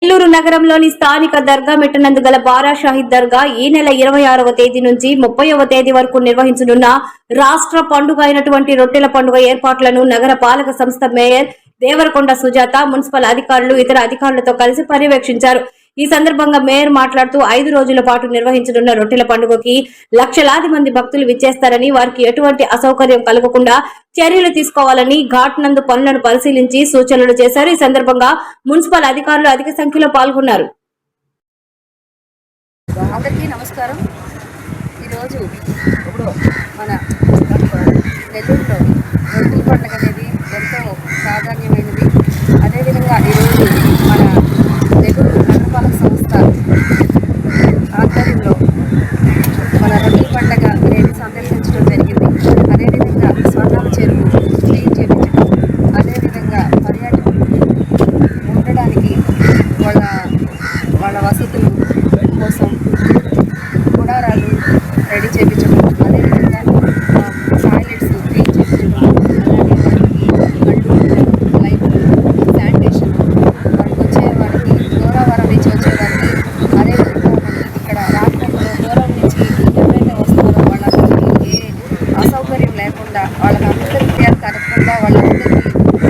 నెల్లూరు నగరంలోని స్థానిక దర్గా మెట్టనందు గల బారా షాహిద్ దర్గా ఈ నెల 26వ తేదీ నుంచి 30వ తేదీ వరకు నిర్వహించనున్న రాష్ట్ర పండుగ అయినటువంటి రొట్టెల పండుగ ఏర్పాట్లను నగర పాలక సంస్థ మేయర్ దేవరకొండ సుజాత మున్సిపల్ అధికారులు ఇతర అధికారులతో కలిసి పర్యవేక్షించారు. ఈ సందర్భంగా మేయర్ మాట్లాడుతూ 5 రోజుల పాటు నిర్వహించనున్న రొట్టెల పండుగకి లక్షలాది మంది భక్తులు విచ్చేస్తారని, వారికి ఎటువంటి అసౌకర్యం కలగకుండా చర్యలు తీసుకోవాలని ఘాట్ నందు పనులను పరిశీలించి సూచనలు చేశారు. ఈ సందర్భంగా మున్సిపల్ అధికారులు అధిక సంఖ్యలో పాల్గొన్నారు. అందరికీ నమస్కారం. ఈరోజు మన నెల్లూరులో రొట్టెల పండుగ అనేది ఎంతో ప్రాధాన్యమైనది. అదేవిధంగా ఈరోజు మన నెల్లూరు నగరపాలక సంస్థ ఆధ్వర్యంలో మన రొట్టెల పండుగ అనేది సందర్శించడం జరిగింది. అదేవిధంగా స్వర్ణాల చెరువు క్లీన్ చేయించడం, అదేవిధంగా పర్యాటకులు ఉండడానికి వాళ్ళ వసతులు కోసం గుడారాలు రెడీ చేయించడం, అదేవిధంగా టాయిలెట్స్ క్లీన్ చేయించడం, అలాగే వారికి లైట్లు, శానిటేషన్, వారికి వచ్చే వారికి దూరవరం నుంచి వచ్చేవారికి, అదేవిధంగా మనకి ఇక్కడ రాష్ట్రంలో దూరం నుంచి ఎవరైతే వస్తారో వాళ్ళందరికీ ఏ అసౌకర్యం లేకుండా వాళ్ళకందరికీ కేర్ కలగకుండా వాళ్ళందరికీ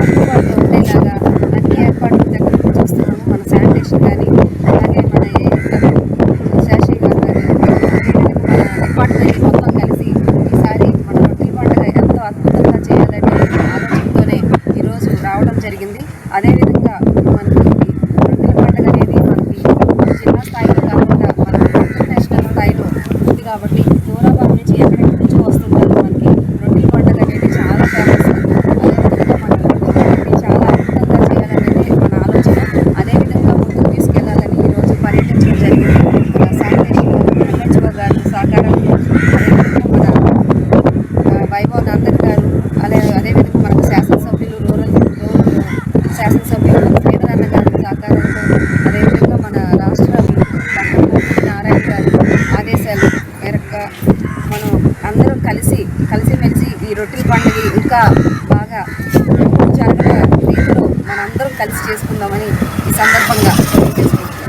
అందుబాటులో ఉండేలాగా అన్ని ఏర్పాట్లు దగ్గర చూస్తున్నాము. మన శానిటేషన్ కానీ, అలాగే మన శాషి గారు కానీ, మన డిపార్ట్మెంట్ మొత్తం కలిసి ఈసారి మన రొట్టెల పండుగ ఎంతో అద్భుతంగా చేయాలనే ఆలోచనతోనే ఈరోజు రావడం జరిగింది. అదేవిధంగా మనకి రొట్టెల పండుగ అనేది మనకి జిల్లా స్థాయిలో కాకుండా మన ఇంటర్నేషనల్ స్థాయిలో ఉంది కాబట్టి దూరాభారం నుంచి ఎక్కడెక్కడి నుంచో వస్తుంటారు. మనకి రొట్టెల పండుగ అనేది చాలా ఫేమస్. అదేవిధంగా మన రొట్టెల పండుగని చాలా అద్భుతంగా చేయాలనేది మన ఆలోచన. అదేవిధంగా ముందుకు తీసుకెళ్లాలని ఈరోజు పర్యటించడం జరిగింది. మన శానిటేషన్ ఎంహెచ్ఓ గారు సహకారంతో, అదేవిధంగా మన వైభవ్ నందన్ గారు, అదేవిధంగా మనకు శాసనసభ్యులు రూరల్ శాసనసభ్యులు శ్రీధరన్న గారి సహకారంతో, అదేవిధంగా మన రాష్ట్ర డాక్టర్ నారాయణ గారి ఆదేశాల మేరకు మనం అందరం కలిసిమెలిసి ఈ రొట్టెల పండుగ ఇంకా బాగా జరగల రీతిలో మనందరం కలిసి చేసుకుందామని ఈ సందర్భంగా చేసుకుంటున్నాం.